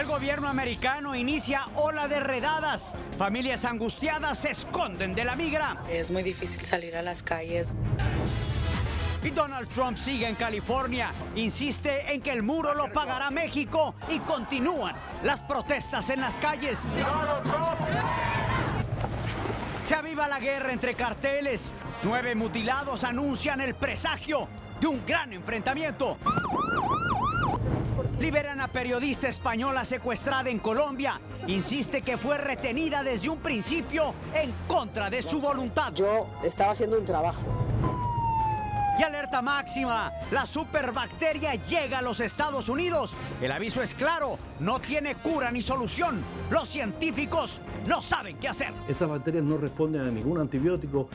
El gobierno americano inicia ola de redadas. Familias angustiadas se esconden de la migra. Es muy difícil salir a las calles. Y Donald Trump sigue en California. Insiste en que el muro lo pagará México y continúan las protestas en las calles. Se aviva la guerra entre carteles. 9 mutilados anuncian el presagio de un gran enfrentamiento. Liberan a periodista española secuestrada en Colombia. Insiste que fue retenida desde un principio en contra de su voluntad. Yo estaba haciendo un trabajo. Y alerta máxima, la superbacteria llega a los Estados Unidos. El aviso es claro, no tiene cura ni solución. Los científicos no saben qué hacer. Estas bacterias no responden a ningún antibiótico.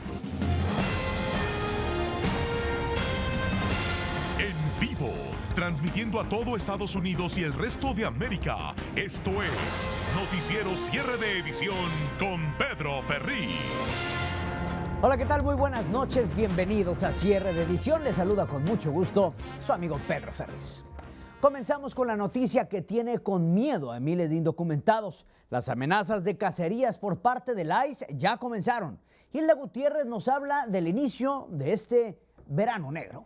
En vivo, transmitiendo a todo Estados Unidos y el resto de América. Esto es Noticiero Cierre de Edición con Pedro Ferriz. Hola, ¿qué tal? Muy buenas noches, bienvenidos a Cierre de Edición. Les saluda con mucho gusto su amigo Pedro Ferriz. Comenzamos con la noticia que tiene con miedo a miles de indocumentados. Las amenazas de cacerías por parte del ICE ya comenzaron. Hilda Gutiérrez nos habla del inicio de este verano negro.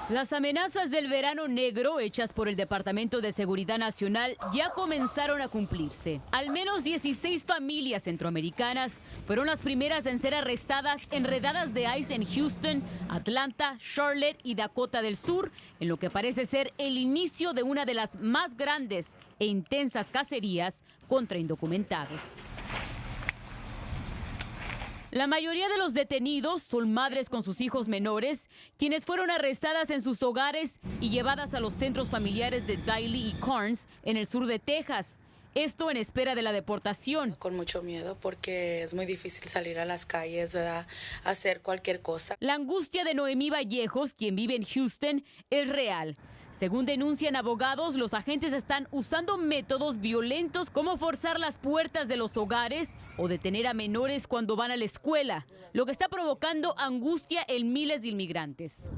Las amenazas del verano negro hechas por el Departamento de Seguridad Nacional ya comenzaron a cumplirse. Al menos 16 familias centroamericanas fueron las primeras en ser arrestadas en redadas de ICE en Houston, Atlanta, Charlotte y Dakota del Sur, en lo que parece ser el inicio de una de las más grandes e intensas cacerías contra indocumentados. La mayoría de los detenidos son madres con sus hijos menores, quienes fueron arrestadas en sus hogares y llevadas a los centros familiares de Daly y Carnes en el sur de Texas. Esto en espera de la deportación. Con mucho miedo porque es muy difícil salir a las calles, ¿verdad? Hacer cualquier cosa. La angustia de Noemí Vallejos, quien vive en Houston, es real. Según denuncian abogados, los agentes están usando métodos violentos como forzar las puertas de los hogares o detener a menores cuando van a la escuela, lo que está provocando angustia en miles de inmigrantes.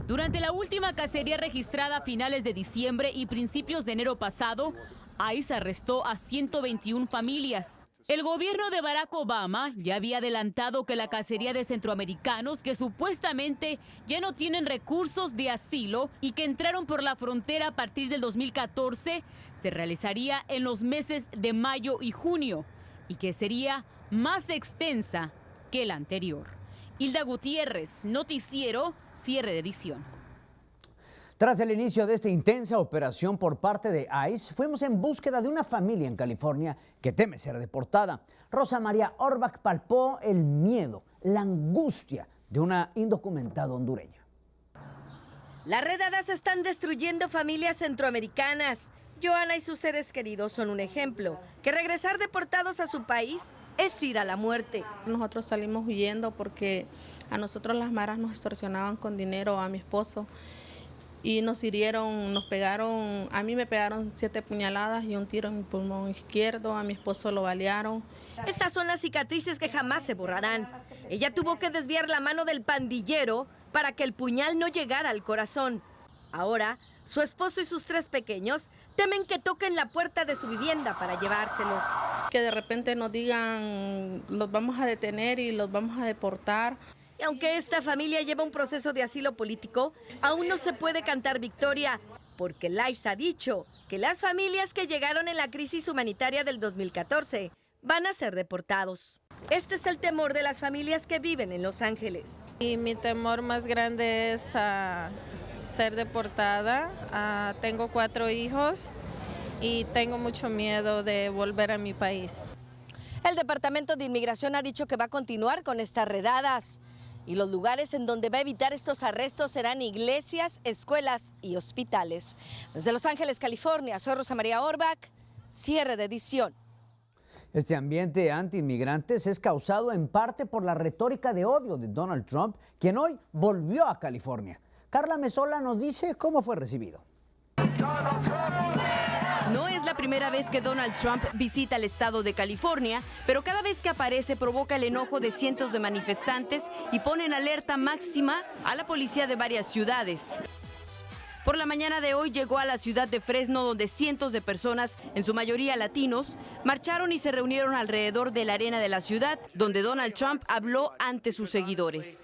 Durante la última cacería registrada a finales de diciembre y principios de enero pasado, ICE arrestó a 121 familias. El gobierno de Barack Obama ya había adelantado que la cacería de centroamericanos que supuestamente ya no tienen recursos de asilo y que entraron por la frontera a partir del 2014 se realizaría en los meses de mayo y junio y que sería más extensa que la anterior. Hilda Gutiérrez, Noticiero Cierre de Edición. Tras el inicio de esta intensa operación por parte de ICE, fuimos en búsqueda de una familia en California que teme ser deportada. Rosa María Orbach palpó el miedo, la angustia de una indocumentada hondureña. Las redadas están destruyendo familias centroamericanas. Joana y sus seres queridos son un ejemplo, que regresar deportados a su país es ir a la muerte. Nosotros salimos huyendo porque a nosotros las maras nos extorsionaban con dinero, a mi esposo. Y nos hirieron, nos pegaron, a mí me pegaron 7 puñaladas y un tiro en mi pulmón izquierdo, a mi esposo lo balearon. Estas son las cicatrices que jamás se borrarán. Ella tuvo que desviar la mano del pandillero para que el puñal no llegara al corazón. Ahora, su esposo y sus 3 pequeños temen que toquen la puerta de su vivienda para llevárselos. Que de repente nos digan, los vamos a detener y los vamos a deportar. Y aunque esta familia lleva un proceso de asilo político, aún no se puede cantar victoria, porque el ICE ha dicho que las familias que llegaron en la crisis humanitaria del 2014 van a ser deportados. Este es el temor de las familias que viven en Los Ángeles. Y mi temor más grande es ser deportada. Tengo 4 hijos y tengo mucho miedo de volver a mi país. El Departamento de Inmigración ha dicho que va a continuar con estas redadas. Y los lugares en donde va a evitar estos arrestos serán iglesias, escuelas y hospitales. Desde Los Ángeles, California, soy Rosa María Orbach, Cierre de Edición. Este ambiente anti-inmigrantes es causado en parte por la retórica de odio de Donald Trump, quien hoy volvió a California. Carla Mesola nos dice cómo fue recibido. No es la primera vez que Donald Trump visita el estado de California, pero cada vez que aparece provoca el enojo de cientos de manifestantes y pone en alerta máxima a la policía de varias ciudades. Por la mañana de hoy llegó a la ciudad de Fresno, donde cientos de personas, en su mayoría latinos, marcharon y se reunieron alrededor de la arena de la ciudad, donde Donald Trump habló ante sus seguidores.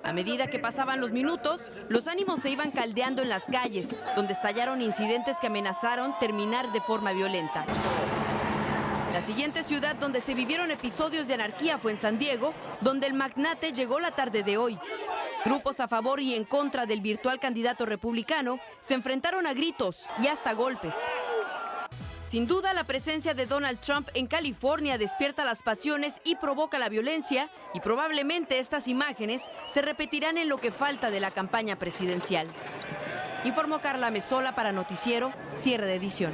A medida que pasaban los minutos, los ánimos se iban caldeando en las calles, donde estallaron incidentes que amenazaron terminar de forma violenta. La siguiente ciudad donde se vivieron episodios de anarquía fue en San Diego, donde el magnate llegó la tarde de hoy. Grupos a favor y en contra del virtual candidato republicano se enfrentaron a gritos y hasta golpes. Sin duda, la presencia de Donald Trump en California despierta las pasiones y provoca la violencia, y probablemente estas imágenes se repetirán en lo que falta de la campaña presidencial. Informó Carla Mesola para Noticiero, cierre de edición.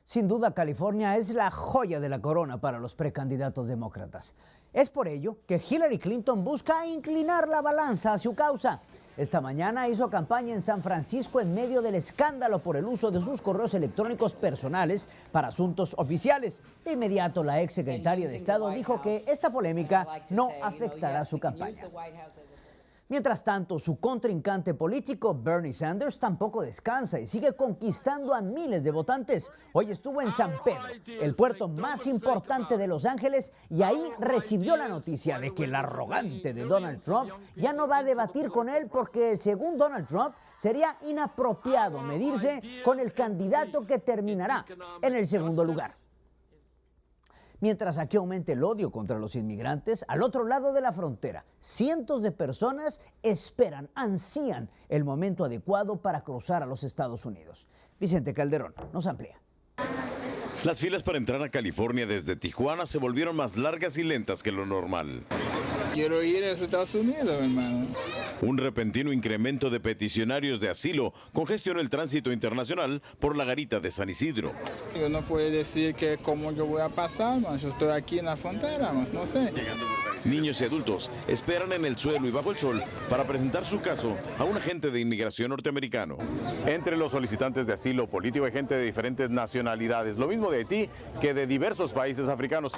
Sin duda, California es la joya de la corona para los precandidatos demócratas. Es por ello que Hillary Clinton busca inclinar la balanza a su causa. Esta mañana hizo campaña en San Francisco en medio del escándalo por el uso de sus correos electrónicos personales para asuntos oficiales. De inmediato, la ex secretaria de Estado dijo que esta polémica no afectará su campaña. Mientras tanto, su contrincante político, Bernie Sanders, tampoco descansa y sigue conquistando a miles de votantes. Hoy estuvo en San Pedro, el puerto más importante de Los Ángeles, y ahí recibió la noticia de que el arrogante de Donald Trump ya no va a debatir con él porque, según Donald Trump, sería inapropiado medirse con el candidato que terminará en el segundo lugar. Mientras aquí aumenta el odio contra los inmigrantes, al otro lado de la frontera, cientos de personas esperan, ansían el momento adecuado para cruzar a los Estados Unidos. Vicente Calderón nos amplía. Las filas para entrar a California desde Tijuana se volvieron más largas y lentas que lo normal. Quiero ir a los Estados Unidos, hermano. Un repentino incremento de peticionarios de asilo congestionó el tránsito internacional por la garita de San Isidro. Yo no puedo decir que cómo yo voy a pasar, yo estoy aquí en la frontera, no sé. Niños y adultos esperan en el suelo y bajo el sol para presentar su caso a un agente de inmigración norteamericano. Entre los solicitantes de asilo político hay gente de diferentes nacionalidades, lo mismo de Haití que de diversos países africanos.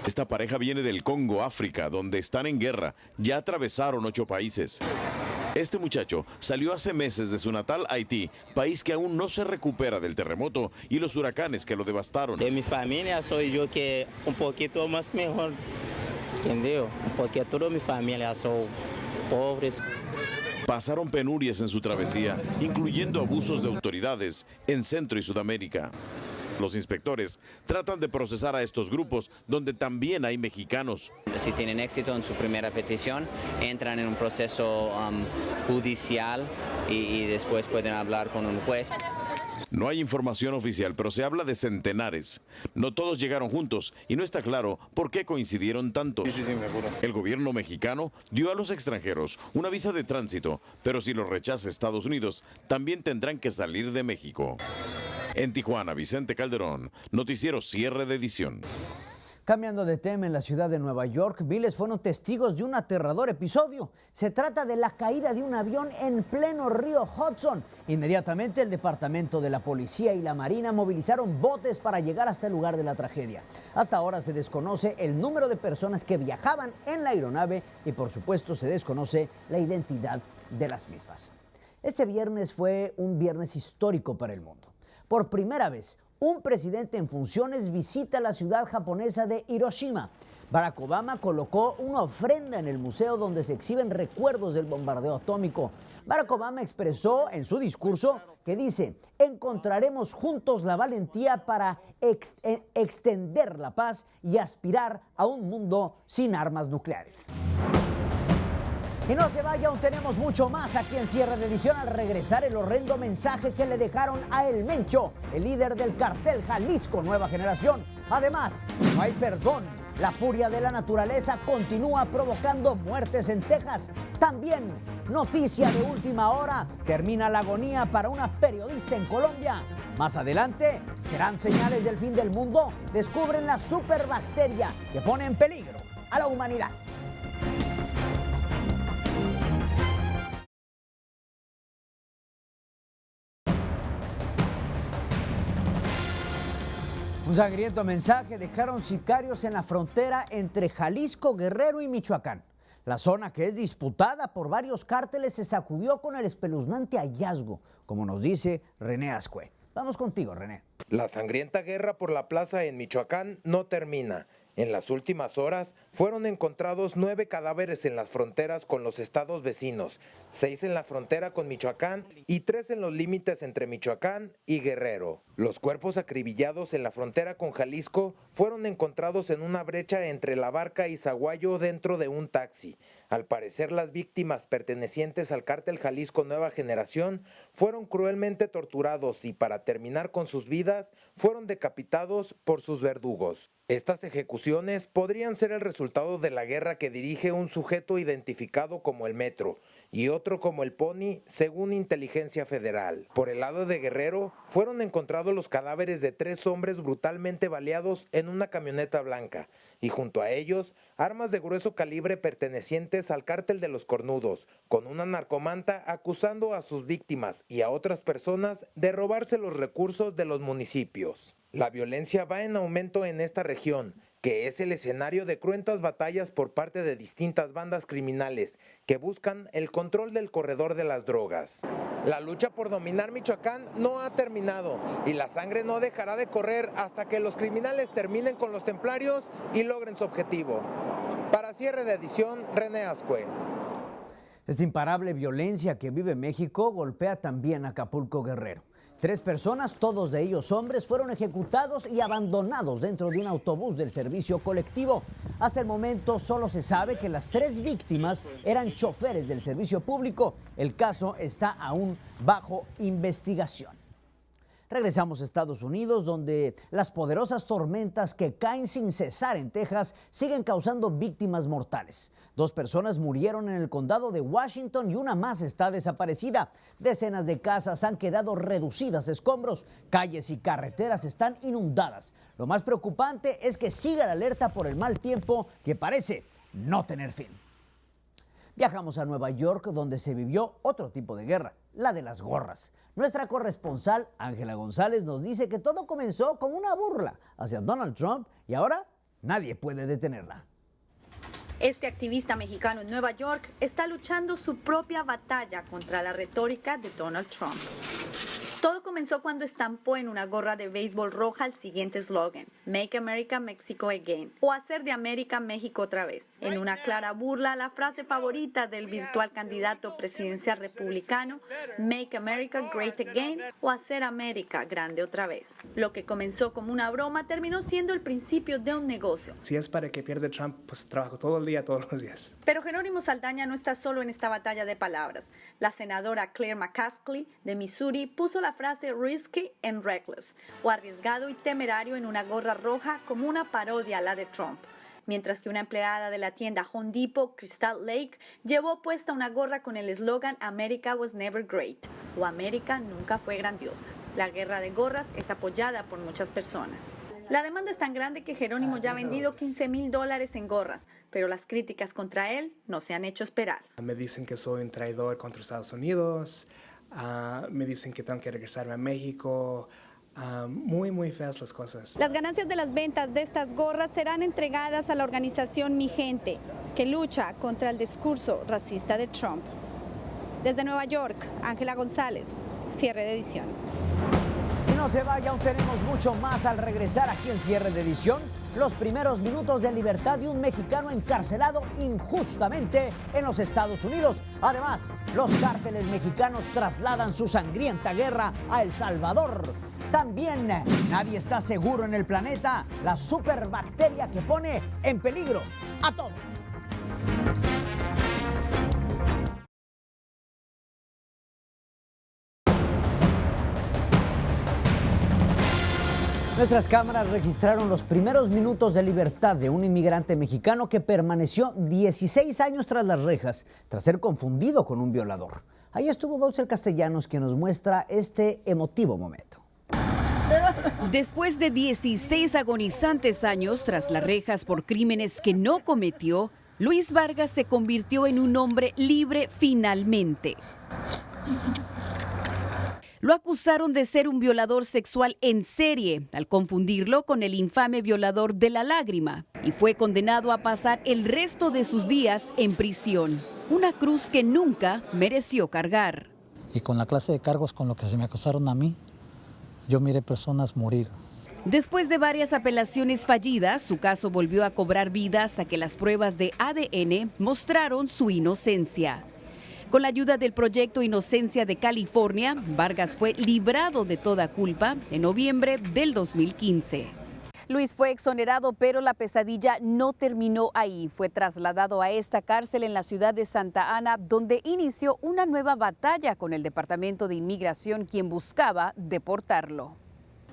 Esta pareja viene del Congo, África, donde están en guerra. Ya atravesaron 8 países. Este muchacho salió hace meses de su natal Haití, país que aún no se recupera del terremoto y los huracanes que lo devastaron. De mi familia soy yo que un poquito más mejor, ¿entendió? Porque toda mi familia son pobres. Pasaron penurias en su travesía, incluyendo abusos de autoridades en Centro y Sudamérica. Los inspectores tratan de procesar a estos grupos, donde también hay mexicanos. Si tienen éxito en su primera petición, entran en un proceso judicial y después pueden hablar con un juez. No hay información oficial, pero se habla de centenares. No todos llegaron juntos y no está claro por qué coincidieron tantos. El gobierno mexicano dio a los extranjeros una visa de tránsito, pero si los rechaza Estados Unidos, también tendrán que salir de México. En Tijuana, Vicente Calderón, Noticiero Cierre de Edición. Cambiando de tema, en la ciudad de Nueva York, miles fueron testigos de un aterrador episodio. Se trata de la caída de un avión en pleno río Hudson. Inmediatamente el departamento de la policía y la marina movilizaron botes para llegar hasta el lugar de la tragedia. Hasta ahora se desconoce el número de personas que viajaban en la aeronave y, por supuesto, se desconoce la identidad de las mismas. Este viernes fue un viernes histórico para el mundo. Por primera vez, un presidente en funciones visita la ciudad japonesa de Hiroshima. Barack Obama colocó una ofrenda en el museo donde se exhiben recuerdos del bombardeo atómico. Barack Obama expresó en su discurso que dice: encontraremos juntos la valentía para extender la paz y aspirar a un mundo sin armas nucleares. Y no se vaya, aún tenemos mucho más aquí en Cierre de Edición. Al regresar, el horrendo mensaje que le dejaron a El Mencho, el líder del cartel Jalisco Nueva Generación. Además, no hay perdón. La furia de la naturaleza continúa provocando muertes en Texas. También, noticia de última hora, termina la agonía para una periodista en Colombia. Más adelante, ¿serán señales del fin del mundo? Descubren la superbacteria que pone en peligro a la humanidad. Un sangriento mensaje dejaron sicarios en la frontera entre Jalisco, Guerrero y Michoacán. La zona, que es disputada por varios cárteles, se sacudió con el espeluznante hallazgo, como nos dice René Azcue. Vamos contigo, René. La sangrienta guerra por la plaza en Michoacán no termina. En las últimas horas fueron encontrados 9 cadáveres en las fronteras con los estados vecinos, 6 en la frontera con Michoacán y 3 en los límites entre Michoacán y Guerrero. Los cuerpos acribillados en la frontera con Jalisco fueron encontrados en una brecha entre La Barca y Zaguayo dentro de un taxi. Al parecer, las víctimas pertenecientes al cártel Jalisco Nueva Generación fueron cruelmente torturados y, para terminar con sus vidas, fueron decapitados por sus verdugos. Estas ejecuciones podrían ser el resultado de la guerra que dirige un sujeto identificado como el Metro y otro como el Pony, según Inteligencia Federal. Por el lado de Guerrero, fueron encontrados los cadáveres de 3 hombres brutalmente baleados en una camioneta blanca, y junto a ellos, armas de grueso calibre pertenecientes al cártel de los Cornudos, con una narcomanta acusando a sus víctimas y a otras personas de robarse los recursos de los municipios. La violencia va en aumento en esta región, que es el escenario de cruentas batallas por parte de distintas bandas criminales que buscan el control del corredor de las drogas. La lucha por dominar Michoacán no ha terminado y la sangre no dejará de correr hasta que los criminales terminen con los templarios y logren su objetivo. Para cierre de edición, René Azcue. Esta imparable violencia que vive México golpea también a Acapulco, Guerrero. 3 personas, todos de ellos hombres, fueron ejecutados y abandonados dentro de un autobús del servicio colectivo. Hasta el momento solo se sabe que las 3 víctimas eran choferes del servicio público. El caso está aún bajo investigación. Regresamos a Estados Unidos, donde las poderosas tormentas que caen sin cesar en Texas siguen causando víctimas mortales. 2 personas murieron en el condado de Washington y una más está desaparecida. Decenas de casas han quedado reducidas a escombros. Calles y carreteras están inundadas. Lo más preocupante es que sigue la alerta por el mal tiempo que parece no tener fin. Viajamos a Nueva York, donde se vivió otro tipo de guerra, la de las gorras. Nuestra corresponsal, Ángela González, nos dice que todo comenzó como una burla hacia Donald Trump y ahora nadie puede detenerla. Este activista mexicano en Nueva York está luchando su propia batalla contra la retórica de Donald Trump. Todo comenzó cuando estampó en una gorra de béisbol roja el siguiente eslogan: Make America Mexico Again, o hacer de América México otra vez, en una clara burla a la frase favorita del virtual candidato presidencial republicano: Make America Great Again, o hacer América grande otra vez. Lo que comenzó como una broma terminó siendo el principio de un negocio. Si es para que pierda Trump, pues trabajo todo el día, todos los días. Pero Jerónimo Saldaña no está solo en esta batalla de palabras. La senadora Claire McCaskill de Missouri puso la frase risky and reckless, o arriesgado y temerario, en una gorra roja como una parodia a la de Trump. Mientras que una empleada de la tienda Home Depot, Crystal Lake, llevó puesta una gorra con el eslogan America was never great, o América nunca fue grandiosa. La guerra de gorras es apoyada por muchas personas. La demanda es tan grande que Jerónimo ya ha vendido $15,000 en gorras, pero las críticas contra él no se han hecho esperar. Me dicen que soy un traidor contra Estados Unidos, me dicen que tengo que regresarme a México. Muy feas las cosas. Las ganancias de las ventas de estas gorras serán entregadas a la organización Mi Gente, que lucha contra el discurso racista de Trump. Desde Nueva York, Ángela González, cierre de edición. Y no se vaya, aún tenemos mucho más al regresar aquí en Cierre de Edición. Los primeros minutos de libertad de un mexicano encarcelado injustamente en los Estados Unidos. Además, los cárteles mexicanos trasladan su sangrienta guerra a El Salvador. También nadie está seguro en el planeta, la superbacteria que pone en peligro a todos. Nuestras cámaras registraron los primeros minutos de libertad de un inmigrante mexicano que permaneció 16 años tras las rejas, tras ser confundido con un violador. Ahí estuvo Dolce Castellanos, quien nos muestra este emotivo momento. Después de 16 agonizantes años tras las rejas por crímenes que no cometió, Luis Vargas se convirtió en un hombre libre finalmente. Lo acusaron de ser un violador sexual en serie, al confundirlo con el infame violador de La Lágrima, y fue condenado a pasar el resto de sus días en prisión. Una cruz que nunca mereció cargar. Y con la clase de cargos con lo que se me acusaron a mí, yo miré personas morir. Después de varias apelaciones fallidas, su caso volvió a cobrar vida hasta que las pruebas de ADN mostraron su inocencia. Con la ayuda del Proyecto Inocencia de California, Vargas fue librado de toda culpa en noviembre del 2015. Luis fue exonerado, pero la pesadilla no terminó ahí. Fue trasladado a esta cárcel en la ciudad de Santa Ana, donde inició una nueva batalla con el Departamento de Inmigración, quien buscaba deportarlo.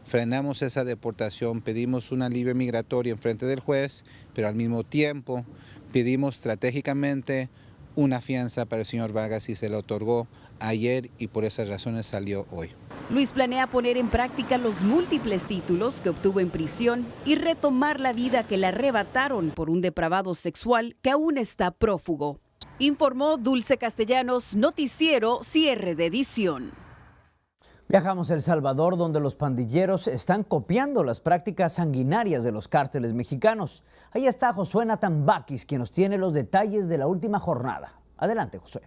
Frenamos esa deportación, pedimos un alivio migratorio en frente del juez, pero al mismo tiempo pedimos estratégicamente una fianza para el señor Vargas y se le otorgó ayer y por esas razones salió hoy. Luis planea poner en práctica los múltiples títulos que obtuvo en prisión y retomar la vida que le arrebataron por un depravado sexual que aún está prófugo. Informó Dulce Castellanos, Noticiero Cierre de Edición. Viajamos a El Salvador, donde los pandilleros están copiando las prácticas sanguinarias de los cárteles mexicanos. Ahí está Josué Natambakis, quien nos tiene los detalles de la última jornada. Adelante, Josué.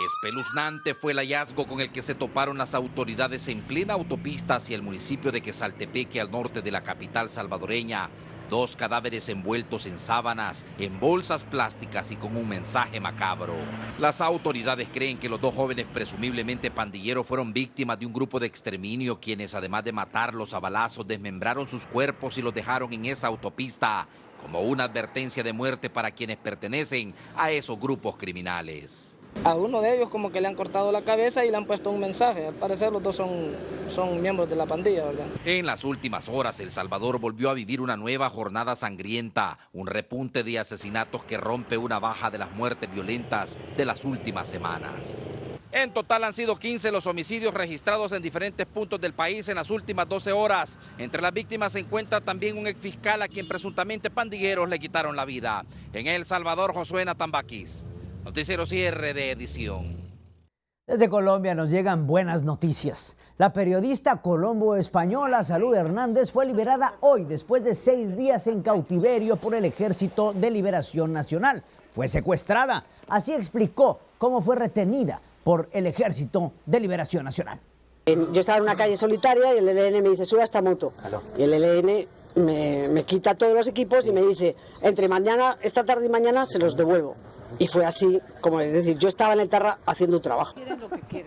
Espeluznante fue el hallazgo con el que se toparon las autoridades en plena autopista hacia el municipio de Quesaltepeque, al norte de la capital salvadoreña. 2 cadáveres envueltos en sábanas, en bolsas plásticas y con un mensaje macabro. Las autoridades creen que los 2 jóvenes presumiblemente pandilleros fueron víctimas de un grupo de exterminio, quienes además de matarlos a balazos desmembraron sus cuerpos y los dejaron en esa autopista como una advertencia de muerte para quienes pertenecen a esos grupos criminales. A uno de ellos como que le han cortado la cabeza y le han puesto un mensaje. Al parecer los 2 son miembros de la pandilla, ¿verdad? En las últimas horas, El Salvador volvió a vivir una nueva jornada sangrienta, un repunte de asesinatos que rompe una baja de las muertes violentas de las últimas semanas. En total han sido 15 los homicidios registrados en diferentes puntos del país en las últimas 12 horas. Entre las víctimas se encuentra también un exfiscal a quien presuntamente pandilleros le quitaron la vida. En El Salvador, Josué Natambakis. Noticiero Cierre de Edición. Desde Colombia nos llegan buenas noticias. La periodista colombo-española Salud Hernández fue liberada hoy después de 6 días en cautiverio por el Ejército de Liberación Nacional. Fue secuestrada. Así explicó cómo fue retenida por el Ejército de Liberación Nacional. Yo estaba en una calle solitaria y el ELN me dice, suba a esta moto. Y el ELN me quita todos los equipos y me dice, entre mañana, esta tarde y mañana se los devuelvo. Y fue así, como es decir, yo estaba en el Terra haciendo un trabajo.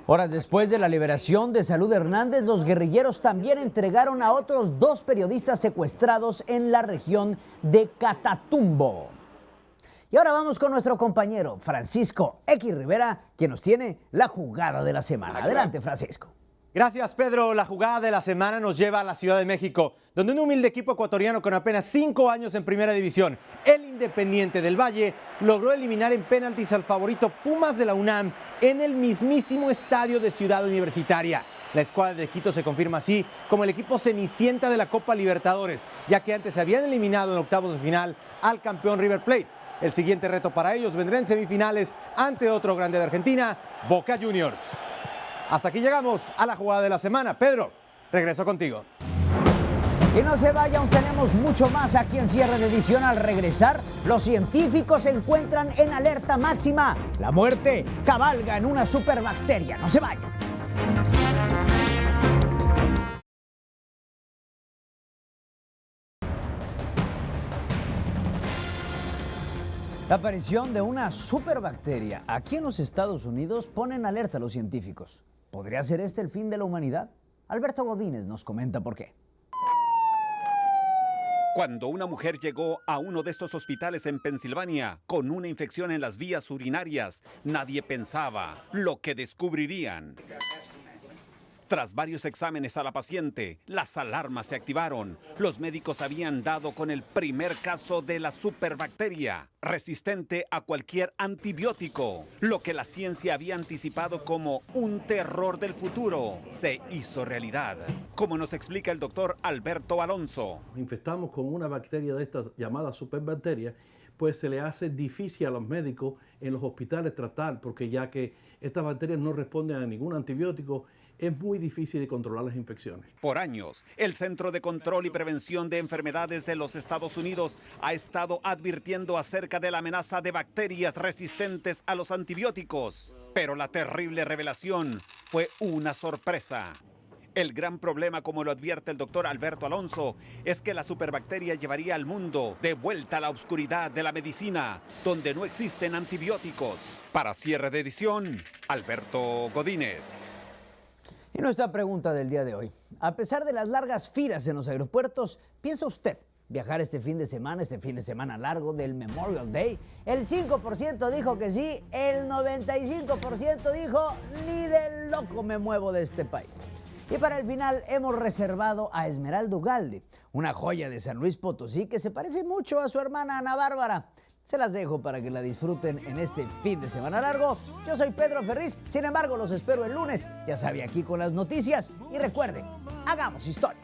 Horas después de la liberación de Salud Hernández, los guerrilleros también entregaron a otros 2 periodistas secuestrados en la región de Catatumbo. Y ahora vamos con nuestro compañero Francisco X Rivera, quien nos tiene la jugada de la semana. Adelante, Francisco. Gracias, Pedro. La jugada de la semana nos lleva a la Ciudad de México, donde un humilde equipo ecuatoriano con apenas 5 años en Primera División, el Independiente del Valle, logró eliminar en penaltis al favorito Pumas de la UNAM en el mismísimo estadio de Ciudad Universitaria. La escuadra de Quito se confirma así como el equipo cenicienta de la Copa Libertadores, ya que antes se habían eliminado en octavos de final al campeón River Plate. El siguiente reto para ellos vendrá en semifinales ante otro grande de Argentina, Boca Juniors. Hasta aquí llegamos a la jugada de la semana. Pedro, regreso contigo. Y no se vaya, aún tenemos mucho más aquí en Cierre de Edición. Al regresar, los científicos se encuentran en alerta máxima. La muerte cabalga en una superbacteria. No se vaya. La aparición de una superbacteria aquí en los Estados Unidos pone en alerta a los científicos. ¿Podría ser este el fin de la humanidad? Alberto Godínez nos comenta por qué. Cuando una mujer llegó a uno de estos hospitales en Pensilvania con una infección en las vías urinarias, nadie pensaba lo que descubrirían. Tras varios exámenes a la paciente, las alarmas se activaron. Los médicos habían dado con el primer caso de la superbacteria, resistente a cualquier antibiótico. Lo que la ciencia había anticipado como un terror del futuro se hizo realidad. Como nos explica el doctor Alberto Alonso. Infectamos con una bacteria de estas llamadas superbacterias, pues se le hace difícil a los médicos en los hospitales tratar, porque ya que estas bacterias no responden a ningún antibiótico, es muy difícil de controlar las infecciones. Por años, el Centro de Control y Prevención de Enfermedades de los Estados Unidos ha estado advirtiendo acerca de la amenaza de bacterias resistentes a los antibióticos. Pero la terrible revelación fue una sorpresa. El gran problema, como lo advierte el doctor Alberto Alonso, es que la superbacteria llevaría al mundo de vuelta a la oscuridad de la medicina, donde no existen antibióticos. Para cierre de edición, Alberto Godínez. Y nuestra pregunta del día de hoy. A pesar de las largas filas en los aeropuertos, ¿piensa usted viajar este fin de semana largo del Memorial Day? El 5% dijo que sí, el 95% dijo ni de loco me muevo de este país. Y para el final hemos reservado a Esmeralda Ugalde, una joya de San Luis Potosí que se parece mucho a su hermana Ana Bárbara. Se las dejo para que la disfruten en este fin de semana largo. Yo soy Pedro Ferriz, sin embargo los espero el lunes, ya sabe, aquí con las noticias. Y recuerden, hagamos historia.